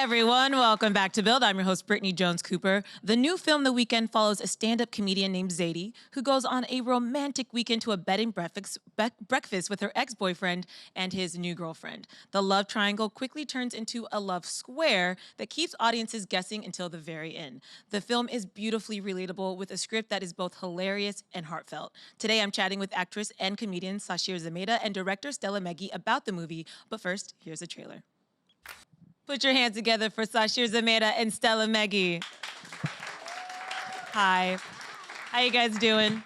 everyone, welcome back to Build. I'm your host, Brittany Jones-Cooper. The new film The Weekend follows a stand-up comedian named Zadie, who goes on a romantic weekend to a bed and breakfast with her ex-boyfriend and his new girlfriend. The love triangle quickly turns into a love square that keeps audiences guessing until the very end. The film is beautifully relatable with a script that is both hilarious and heartfelt. Today, I'm chatting with actress and comedian Sasheer Zamata and director Stella Meghi about the movie, but first, here's a trailer. Put your hands together for Sasheer Zamata and Stella Meghi. Hi. How you guys doing?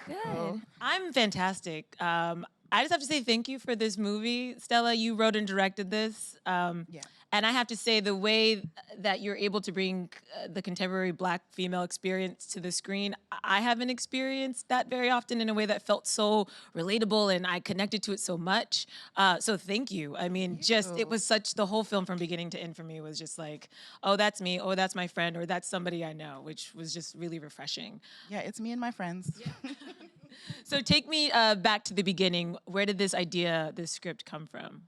Good. I'm fantastic. I just have to say thank you for this movie. Stella, you wrote and directed this. And I have to say the way that you're able to bring the contemporary Black female experience to the screen, I haven't experienced that very often in a way that felt so relatable, and I connected to it so much. So thank you. I mean, it was such, the whole film from beginning to end for me was just like, oh, that's me, oh, that's my friend, or that's somebody I know, which was just really refreshing. Yeah, it's me and my friends. Yeah. So take me back to the beginning. Where did this idea, this script come from?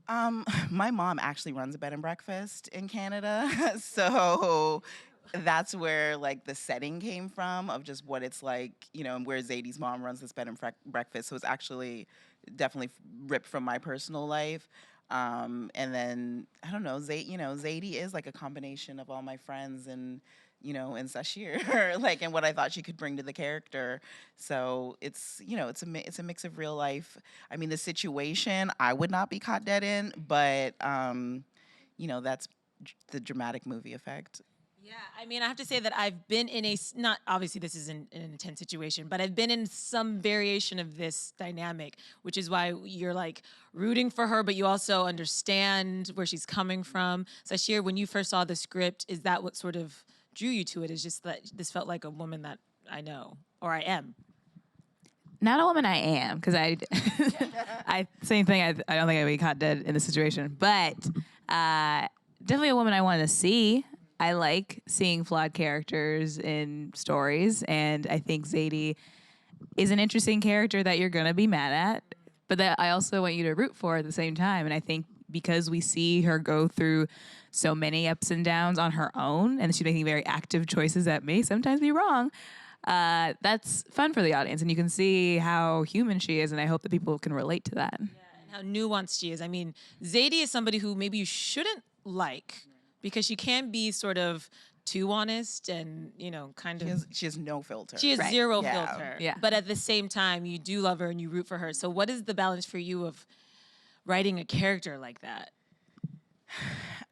My mom actually runs a bed and breakfast in Canada, so that's where like the setting came from of just what it's like, you know, and where Zadie's mom runs this bed and breakfast. So it's actually definitely ripped from my personal life. And then I don't know, Zadie is like a combination of all my friends and and Sasheer, like, and what I thought she could bring to the character. So it's, it's a mix of real life. I mean, the situation I would not be caught dead in, but that's the dramatic movie effect. Yeah, I mean, I have to say that I've been in not obviously this isn't an intense situation, but I've been in some variation of this dynamic, which is why you're like rooting for her, but you also understand where she's coming from. Sasheer, when you first saw the script, is that what sort of drew you to it? Is just that this felt like a woman that I know, or I am? Not a woman I am, because same thing, I don't think I'd be caught dead in this situation, but definitely a woman I want to see. I like seeing flawed characters in stories, and I think Zadie is an interesting character that you're going to be mad at, but that I also want you to root for at the same time. And I think because we see her go through so many ups and downs on her own, and she's making very active choices that may sometimes be wrong, that's fun for the audience, and you can see how human she is, and I hope that people can relate to that. Yeah, and how nuanced she is. I mean, Zadie is somebody who maybe you shouldn't like, because she can be sort of too honest and, kind of... She has no filter. She has zero filter. Yeah. But at the same time, you do love her and you root for her. So what is the balance for you of writing a character like that?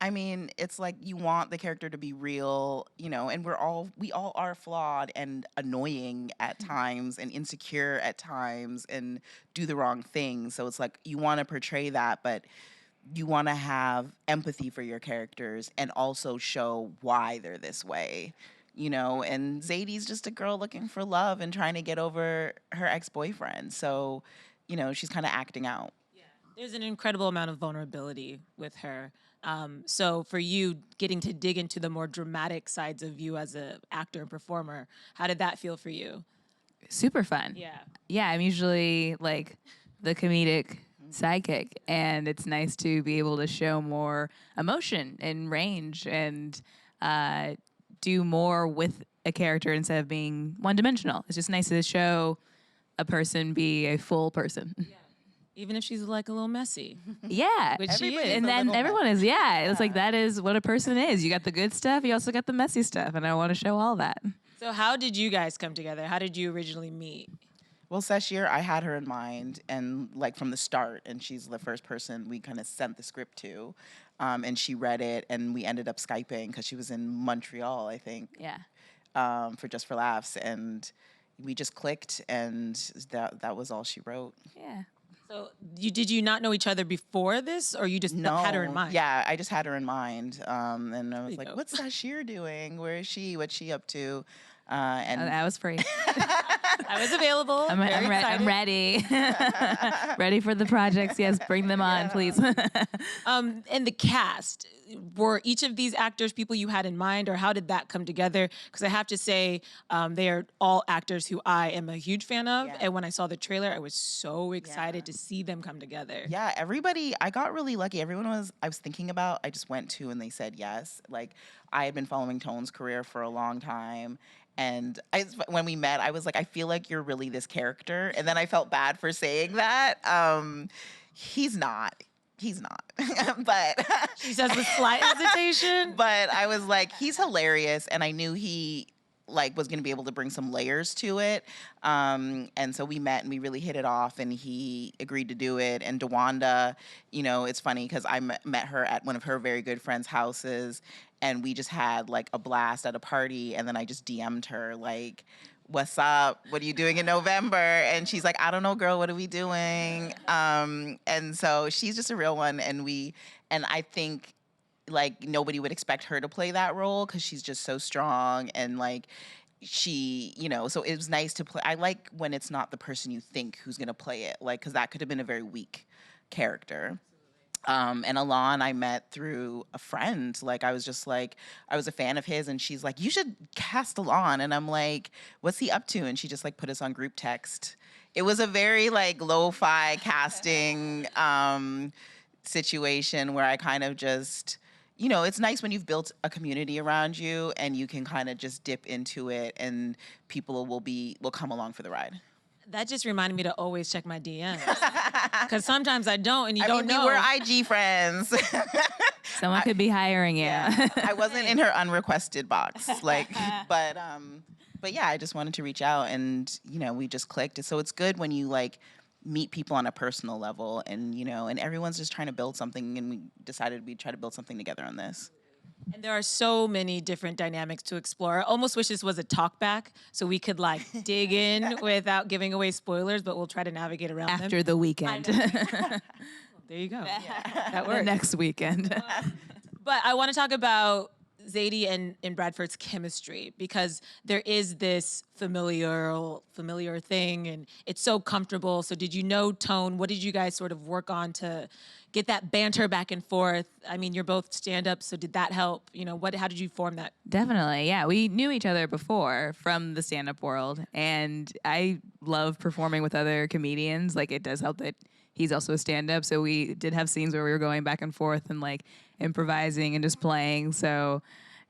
I mean, it's like you want the character to be real, and we all are flawed and annoying at times and insecure at times and do the wrong thing. So it's like you want to portray that, but you want to have empathy for your characters and also show why they're this way, and Zadie's just a girl looking for love and trying to get over her ex-boyfriend. So, she's kind of acting out. Yeah. There's an incredible amount of vulnerability with her. So for you, getting to dig into the more dramatic sides of you as an actor and performer, how did that feel for you? Super fun. Yeah. Yeah, I'm usually like the comedic sidekick, and it's nice to be able to show more emotion and range and do more with a character instead of being one-dimensional. It's just nice to show a person be a full person. Yeah. Even if she's like a little messy. Yeah. Which she is. And then everyone is, It's like that is what a person is. You got the good stuff, you also got the messy stuff, and I want to show all that. So how did you guys come together? How did you originally meet? Well, Sasheer, I had her in mind, and like from the start, and she's the first person we kind of sent the script to, and she read it, and we ended up Skyping because she was in Montreal, I think. Yeah. For Just for Laughs, and we just clicked, and that was all she wrote. Yeah. So did you not know each other before this, or you just had her in mind? Yeah, I just had her in mind, and I was like, dope. "What's Sasheer doing? Where is she? What's she up to?" And I was free. I was available. I'm ready. Ready for the projects. Yes, bring them on, please. And the cast, were each of these actors people you had in mind, or how did that come together? Because I have to say, they are all actors who I am a huge fan of. Yeah. And when I saw the trailer, I was so excited Yeah. to see them come together. Yeah, everybody, I got really lucky. Everyone I was thinking about, I just went to and they said yes. Like, I had been following Tone's career for a long time. And when we met, I was like, I feel like you're really this character. And then I felt bad for saying that. He's not. He's not. But She says with slight hesitation. but I was like, he's hilarious. And I knew he like was going to be able to bring some layers to it. And so we met and we really hit it off and he agreed to do it. And DeWanda, you know, it's funny because I met her at one of her very good friends' houses and we just had like a blast at a party. And then I just DM'd her like, what's up? What are you doing in November? And she's like, I don't know, girl, what are we doing? And so she's just a real one. And I think like nobody would expect her to play that role because she's just so strong and like she, you know, so it was nice to play. I like when it's not the person you think who's gonna play it, like, because that could have been a very weak character. And Alon I met through a friend. Like I was a fan of his and she's like, you should cast Alon. And I'm like, what's he up to? And she just like put us on group text. It was a very like lo-fi casting situation where I kind of just, you know, it's nice when you've built a community around you and you can kind of just dip into it and people will come along for the ride. That just reminded me to always check my DMs. Because sometimes I don't, and you I don't mean, know. we were IG friends. Someone could be hiring you. Yeah, I wasn't in her unrequested box, like, but yeah, I just wanted to reach out, and you know, we just clicked. So it's good when you like meet people on a personal level, and you know, and everyone's just trying to build something, and we decided we'd try to build something together on this. And there are so many different dynamics to explore. I almost wish this was a talk back so we could like dig in without giving away spoilers, but we'll try to navigate around them. After the weekend. There you go. That The works. next weekend. But I want to talk about Zadie and Bradford's chemistry because there is this familiar thing and it's so comfortable. So did you know Tone? What did you guys sort of work on to get that banter back and forth? I mean, you're both stand-ups, so did that help? You know, how did you form that? Definitely, yeah. We knew each other before from the stand-up world, and I love performing with other comedians. Like, it does help that he's also a stand-up, so we did have scenes where we were going back and forth and, like, improvising and just playing. So,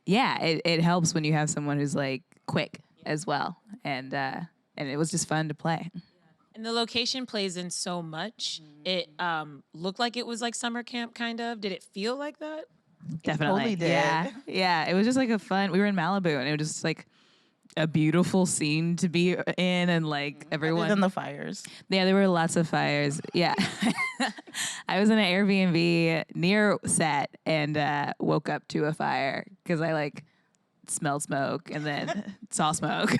yeah, it helps when you have someone who's, like, quick as well. And it was just fun to play. And the location plays in so much. It looked like it was like summer camp, kind of. Did it feel like that? Definitely. totally did. Yeah. Yeah. It was just like we were in Malibu and it was just like a beautiful scene to be in and like everyone. Other than the fires. Yeah, there were lots of fires. Yeah. I was in an Airbnb near set and woke up to a fire because I like smelled smoke and then saw smoke. So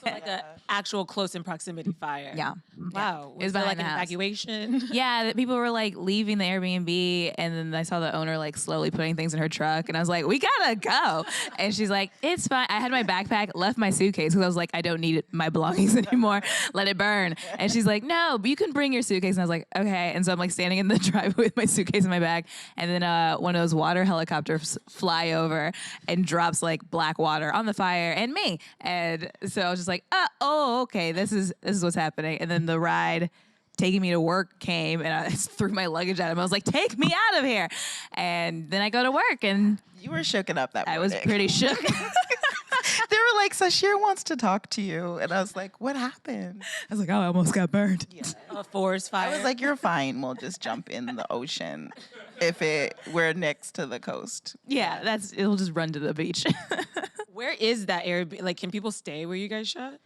like an actual close in proximity fire. Yeah. Wow. It was there behind like the an house. evacuation? Yeah, that people were like leaving the Airbnb, and then I saw the owner like slowly putting things in her truck, and I was like, "We gotta go." And she's like, "It's fine." I had my backpack, left my suitcase because I was like, "I don't need my belongings anymore. Let it burn." And she's like, "No, but you can bring your suitcase." And I was like, "Okay." And so I'm like standing in the driveway with my suitcase in my bag, and then one of those water helicopters fly over and drops like black water on the fire and me. And so I was just like, "Oh, okay, this is what's happening." And then the ride taking me to work came and I threw my luggage at him. I was like, "Take me out of here." And then I go to work and You were shooken up that I morning. was pretty shook. They were like, Sasheer wants to talk to you. And I was like, what happened? I was like, "Oh, I almost got burned." Yeah. A forest fire. I was like, you're fine. We'll just jump in the ocean if we're next to the coast. Yeah, it'll just run to the beach. where is that Airbnb? Like, can people stay where you guys shot?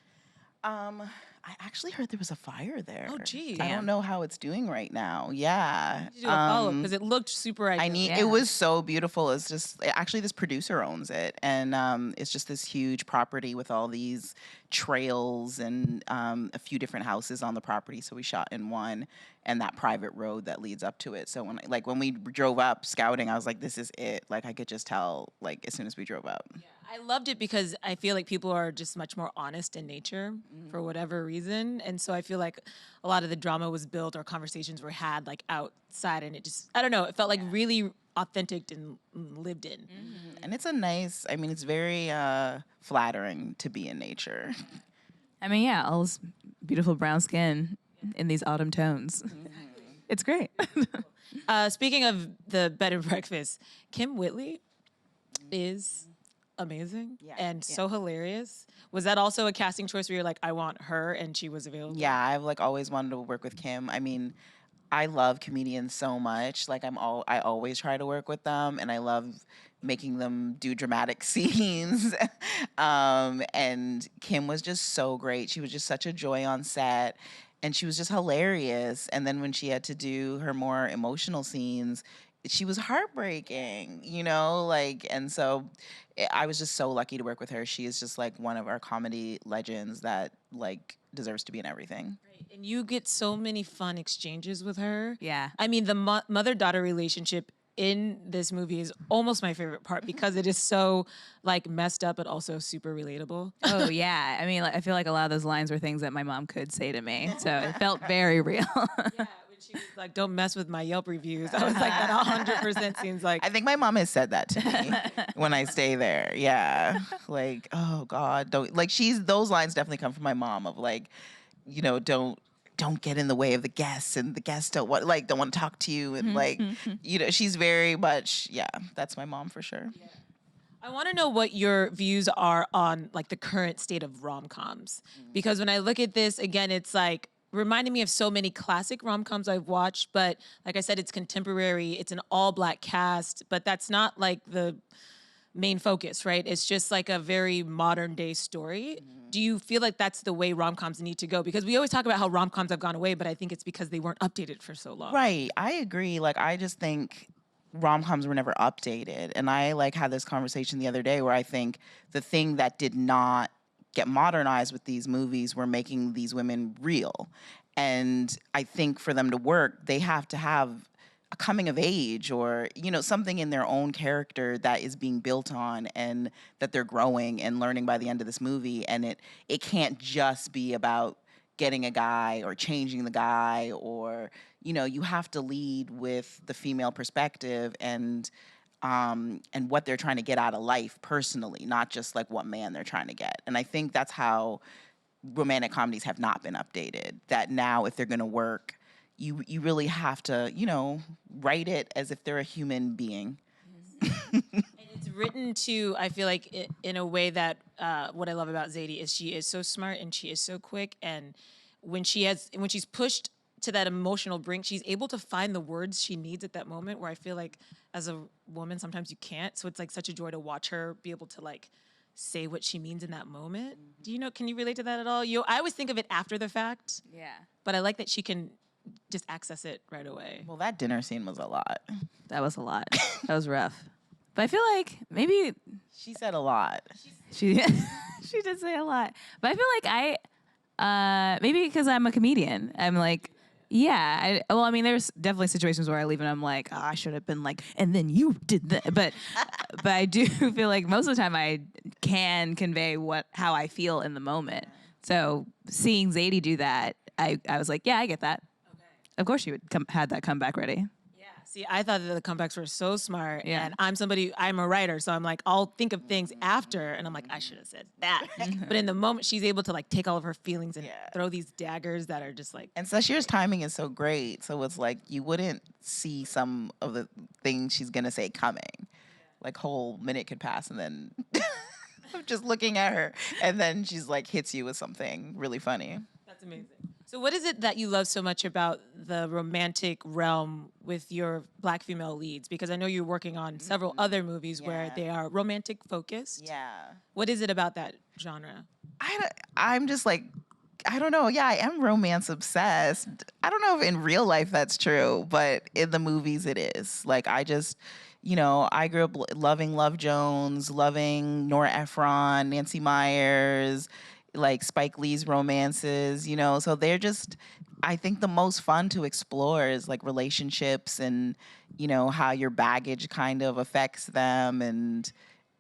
I actually heard there was a fire there. Oh, geez. I don't know how it's doing right now. Yeah. Did you do a follow-up? Because it looked super idyllic. It was so beautiful. It's just, actually this producer owns it. And it's just this huge property with all these trails and a few different houses on the property. So we shot in one and that private road that leads up to it. So when we drove up scouting, I was like, this is it. Like I could just tell like as soon as we drove up. Yeah, I loved it because I feel like people are just much more honest in nature for whatever reason. And so I feel like a lot of the drama was built or conversations were had like outside side, and it just, I don't know, it felt like really authentic and lived in. And it's a nice, I mean, it's very flattering to be in nature. I mean, yeah, all this beautiful brown skin in these autumn tones. It's great. Speaking of the bed and breakfast, Kym Whitley is amazing and so hilarious. Was that also a casting choice where you're like, I want her, and she was available? Yeah, I've like always wanted to work with Kym. I mean, I love comedians so much. Like I always try to work with them, and I love making them do dramatic scenes. And Kym was just so great. She was just such a joy on set, and she was just hilarious. And then when she had to do her more emotional scenes, she was heartbreaking, you know, like, and so I was just so lucky to work with her. She is just like one of our comedy legends that like deserves to be in everything. Right. And you get so many fun exchanges with her. Yeah. I mean, the mother-daughter relationship in this movie is almost my favorite part because it is so like messed up but also super relatable. Oh yeah. I mean, like, I feel like a lot of those lines were things that my mom could say to me, so it felt very real. Yeah, when she was like, "Don't mess with my Yelp reviews," I was like, that 100% seems like. I think my mom has said that to me when I stay there. Yeah. Like, oh God, don't like those lines definitely come from my mom of like, you know, don't get in the way of the guests, and the guests don't want to talk to you, and like, you know, she's very much, yeah, that's my mom for sure. Yeah. I want to know what your views are on like the current state of rom-coms, because when I look at this again, it's like reminding me of so many classic rom-coms I've watched, but like I said, it's contemporary, it's an all-black cast, but that's not like the main focus, right? It's just like a very modern day story. Do you feel like that's the way rom-coms need to go? Because we always talk about how rom-coms have gone away, but I think it's because they weren't updated for so long. Right. I agree. Like, I just think rom-coms were never updated. And I like had this conversation the other day where I think the thing that did not get modernized with these movies were making these women real. And I think for them to work, they have to have a coming of age, or, you know, something in their own character that is being built on and that they're growing and learning by the end of this movie. And it can't just be about getting a guy or changing the guy, or, you know, you have to lead with the female perspective and what they're trying to get out of life personally, not just like what man they're trying to get. And I think that's how romantic comedies have not been updated. That now, if they're going to work, you really have to, you know, write it as if they're a human being. And it's written to, I feel like, in a way that what I love about Zadie is she is so smart and she is so quick. And when she's pushed to that emotional brink, she's able to find the words she needs at that moment, where I feel like as a woman, sometimes you can't. So it's like such a joy to watch her be able to like say what she means in that moment. Do you know, can you relate to that at all? I always think of it after the fact. Yeah. But I like that she can just access it right away. Well, that dinner scene was a lot. That was a lot. That was rough. But I feel like maybe She said a lot. she she did say a lot. But I feel like maybe because I'm a comedian, I'm like, yeah. I mean, there's definitely situations where I leave and I'm like, oh, I should have been like, and then you did that. But I do feel like most of the time I can convey how I feel in the moment. So seeing Zadie do that, I was like, yeah, I get that. Of course, you would had that comeback ready. Yeah. See, I thought that the comebacks were so smart. Yeah. And I'm a writer, so I'm like, I'll think of things after, and I'm like, I should have said that. But in the moment, she's able to like take all of her feelings and throw these daggers that are just like. And Sasheer's timing is so great, so it's like you wouldn't see some of the things she's gonna say coming. Like, whole minute could pass, and then I'm just looking at her, and then she's like hits you with something really funny. That's amazing. So what is it that you love so much about the romantic realm with your Black female leads? Because I know you're working on several other movies where they are romantic focused. Yeah. What is it about that genre? I'm just like, I don't know. Yeah, I am romance obsessed. I don't know if in real life that's true, but in the movies it is. Like, I just, you know, I grew up loving Love Jones, loving Nora Ephron, Nancy Meyers, like Spike Lee's romances, you know. So they're just, I think the most fun to explore is like relationships and, you know, how your baggage kind of affects them and,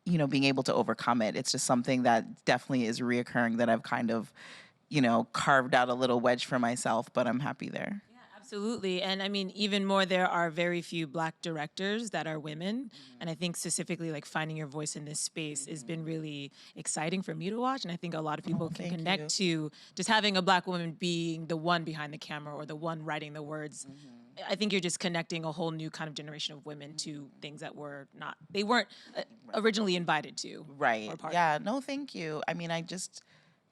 you know, being able to overcome it. It's just something that definitely is reoccurring that I've kind of, you know, carved out a little wedge for myself, but I'm happy there. Yeah, Absolutely. And I mean, even more, there are very few Black directors that are women. And I think specifically like finding your voice in this space has been really exciting for me to watch. And I think a lot of people can thank connect to just having a Black woman being the one behind the camera or the one writing the words. I think you're just connecting a whole new kind of generation of women to things that they weren't originally invited to. Right. Or part Yeah. No, thank you. I mean, I just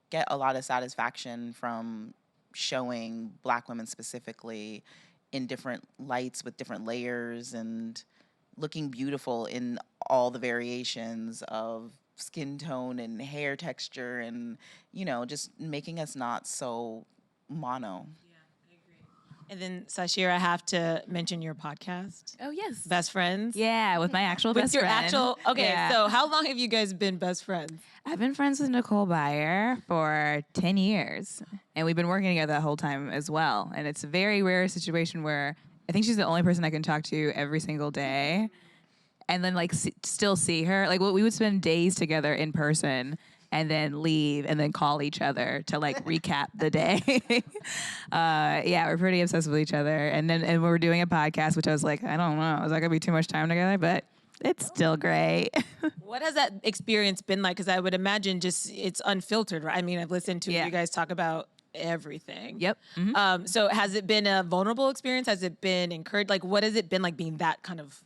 get a lot of satisfaction from showing Black women specifically in different lights with different layers and looking beautiful in all the variations of skin tone and hair texture and, just making us not so mono. And then, Sasheer, I have to mention your podcast, Oh, yes. Best Friends. Yeah, with my actual With best your friend. actual, okay, Yeah. so how long have you guys been best friends? I've been friends with Nicole Byer for 10 years, and we've been working together that whole time as well. And it's a very rare situation where I think she's the only person I can talk to every single day, and then like still see her. Like we would spend days together in person, and then leave, and then call each other to like recap the day. Yeah, we're pretty obsessed with each other. And we're doing a podcast, which I was like, I don't know, is that gonna be too much time together? But it's still great. What has that experience been like? Because I would imagine it's unfiltered, right? I mean, I've listened to Yeah. you guys talk about everything. Yep. Mhm. So has it been a vulnerable experience? Has it been encouraged? Like, what has it been like being that kind of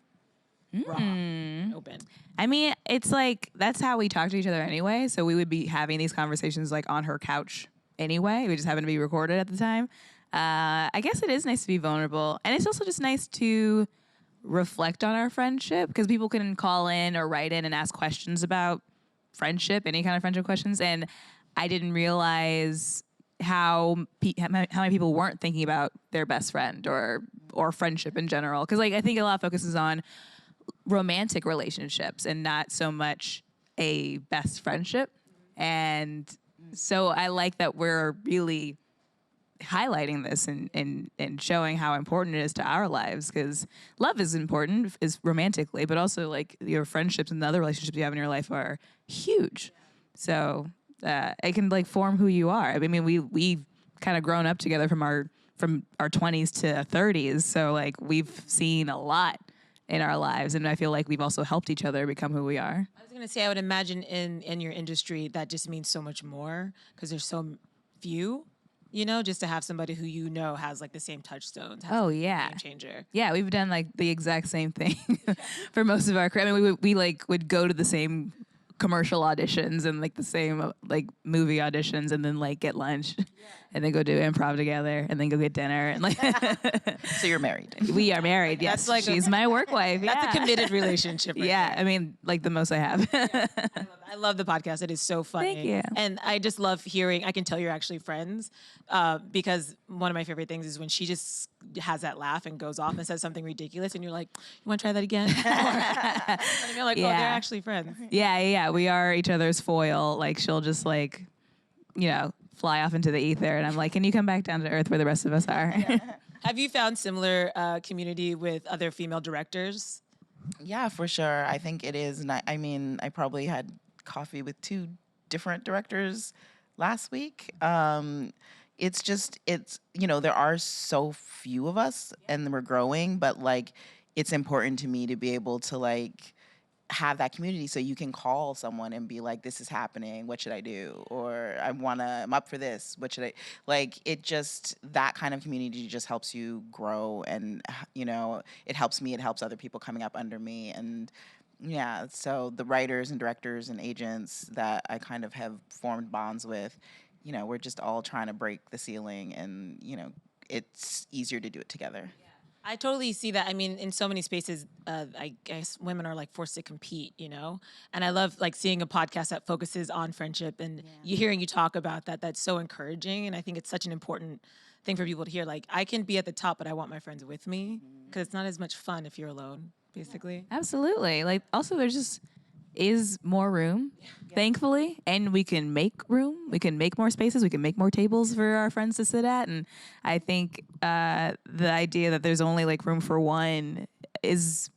raw and open? I mean, it's like that's how we talk to each other anyway. So we would be having these conversations like on her couch anyway. We just happened to be recorded at the time. I guess it is nice to be vulnerable, and it's also just nice to reflect on our friendship because people can call in or write in and ask questions about friendship, any kind of friendship questions, and I didn't realize how many people weren't thinking about their best friend or friendship in general. Because like I think a lot of focuses on romantic relationships and not so much a best friendship. And so I like that we're really highlighting this and showing how important it is to our lives, because love is important, is romantically, but also like your friendships and the other relationships you have in your life are huge. So it can like form who you are. I mean, we've kind of grown up together from our 20s to 30s. So like we've seen a lot in our lives, and I feel like we've also helped each other become who we are. I was gonna say, I would imagine in your industry that just means so much more because there's so few. Just to have somebody who has like the same touchstones. Oh yeah, game changer. Yeah, we've done like the exact same thing for most of our career. I mean, we like would go to the same commercial auditions and like the same like movie auditions, and then like get lunch, and then go do improv together, and then go get dinner, and like. So you're married. We are married. Yes, That's like she's my work wife. That's yeah. a committed relationship. Right Yeah, there. I mean, like the most I have. I love the podcast. It is so funny. Thank you. And I just love hearing, I can tell you're actually friends because one of my favorite things is when she just has that laugh and goes off and says something ridiculous and you're like, you want to try that again? And you're like, oh, they're Yeah. actually friends. Yeah. We are each other's foil. Like she'll just like, fly off into the ether, and I'm like, can you come back down to earth where the rest of us are? Have you found similar community with other female directors? Yeah, for sure. I think it is. And I mean, I probably had coffee with 2 different directors last week. It's there are so few of us and we're growing, but like, it's important to me to be able to like have that community so you can call someone and be like, this is happening, what should I do? Or I'm up for this, what should I, like, that kind of community just helps you grow, and it helps me, it helps other people coming up under me. And yeah, so the writers and directors and agents that I kind of have formed bonds with, we're just all trying to break the ceiling, and it's easier to do it together. I totally see that. I mean, in so many spaces, I guess women are like forced to compete, And I love like seeing a podcast that focuses on friendship and hearing you talk about that. That's so encouraging, and I think it's such an important thing for people to hear. Like, I can be at the top, but I want my friends with me because it's not as much fun if you're alone, basically. Absolutely. Like, also, there just is more room, thankfully, and we can make room. We can make more spaces. We can make more tables for our friends to sit at. And I think the idea that there's only like room for one is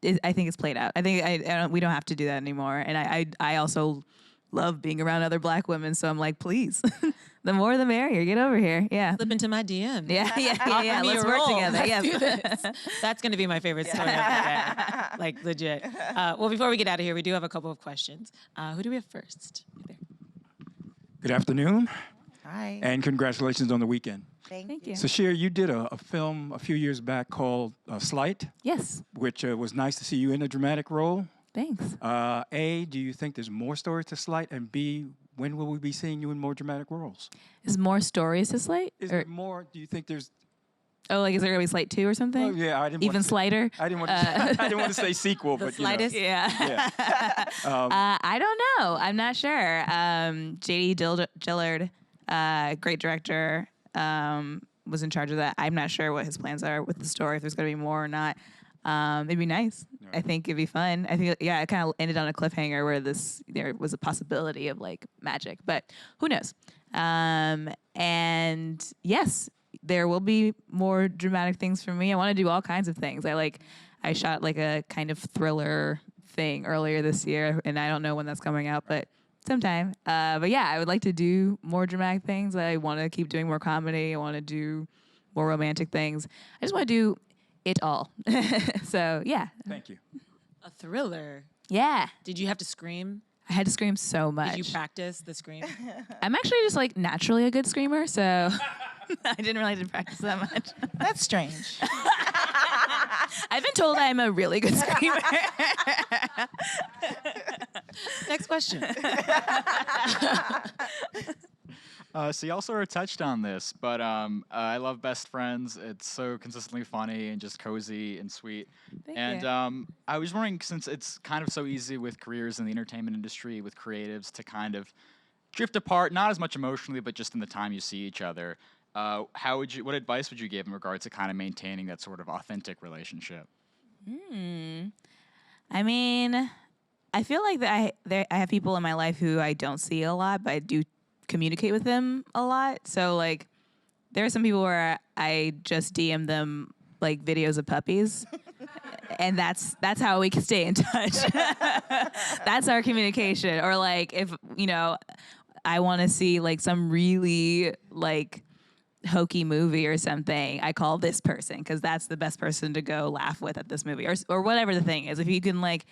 I think it's played out. I think we don't have to do that anymore. And I also love being around other Black women. So I'm like, please, The more the merrier. Get over here. Yeah. Slip into my DM. Yeah. Offer me Let's a work role. together. Let's Yeah. do this. That's going to be my favorite story of the day. Like, legit. Well, before we get out of here, we do have a couple of questions. Who do we have first? Good afternoon, Hi. and congratulations on the weekend. Thank you. Sasheer, you did a film a few years back called Slight, Yes. which was nice to see you in a dramatic role. Thanks. A, do you think there's more stories to Slight? And B, when will we be seeing you in more dramatic roles? Is more stories to Slate? Is there more? Do you think there's? Oh, like is there gonna be Slate 2 or something? Oh yeah, I didn't. Even want to, slighter? I didn't want to. I didn't want to say sequel, The but slightest? you know. Yeah. Yeah. I don't know. I'm not sure. J.D. Dillard, great director, was in charge of that. I'm not sure what his plans are with the story, if there's going to be more or not. It'd be nice. I think it'd be fun. I think, yeah, it kind of ended on a cliffhanger where there was a possibility of like magic, but who knows? And yes, there will be more dramatic things for me. I want to do all kinds of things. I shot like a kind of thriller thing earlier this year, and I don't know when that's coming out, but sometime. But yeah, I would like to do more dramatic things. I want to keep doing more comedy. I want to do more romantic things. I just want to do it all. So yeah. Thank you. A thriller. Yeah. Did you have to scream? I had to scream so much. Did you practice the scream? I'm actually just like naturally a good screamer, so I didn't really have to practice that much. That's strange. I've been told I'm a really good screamer. Next question. So y'all sort of touched on this, but I love Best Friends. It's so consistently funny and just cozy and sweet. Thank you. you. I was wondering, since it's kind of so easy with careers in the entertainment industry, with creatives to kind of drift apart, not as much emotionally, but just in the time you see each other. What advice would you give in regards to kind of maintaining that sort of authentic relationship? I mean, I feel like that I have people in my life who I don't see a lot, but I do communicate with them a lot. So like, there are some people where I just DM them like videos of puppies, and that's how we can stay in touch. That's our communication. Or like, if I want to see like some really like hokey movie or something, I call this person because that's the best person to go laugh with at this movie, or whatever the thing is. If you can like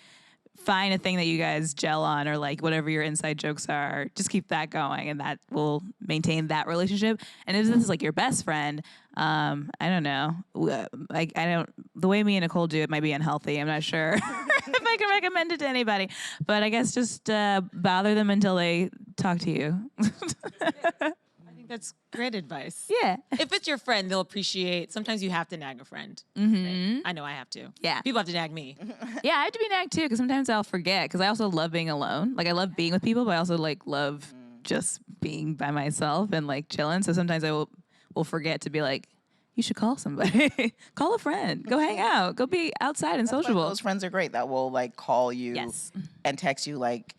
find a thing that you guys gel on, or like whatever your inside jokes are, just keep that going, and that will maintain that relationship. And if this is like your best friend, I don't know. The way me and Nicole do it might be unhealthy. I'm not sure if I can recommend it to anybody, but I guess just bother them until they talk to you. I think that's great advice. Yeah. If it's your friend, they'll appreciate. Sometimes you have to nag a friend. Right? I know I have to. Yeah. People have to nag me. Yeah, I have to be nagged too, because sometimes I'll forget, because I also love being alone. Like, I love being with people, but I also like love just being by myself and like chilling. So sometimes I will forget to be like, you should call somebody. Call a friend. Go hang out. Go be outside and sociable. Those friends are great that will like call you Yes. and text you like,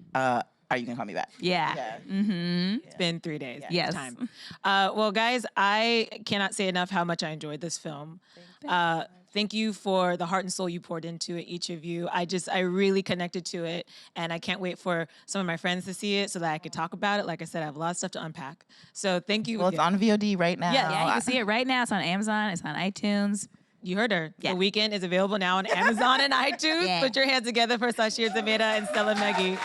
are you gonna call me back? Yeah. It's been 3 days. Yes. It's time. Well, guys, I cannot say enough how much I enjoyed this film. Thank you for the heart and soul you poured into it, each of you. I really connected to it, and I can't wait for some of my friends to see it so that I could talk about it. Like I said, I have a lot of stuff to unpack. So thank you. Well, it's on VOD right now. Yeah, you can see it right now. It's on Amazon. It's on iTunes. You heard her. Yeah. The Weekend is available now on Amazon and iTunes. Yeah. Put your hands together for Sasheer Zamata and Stella Meghi.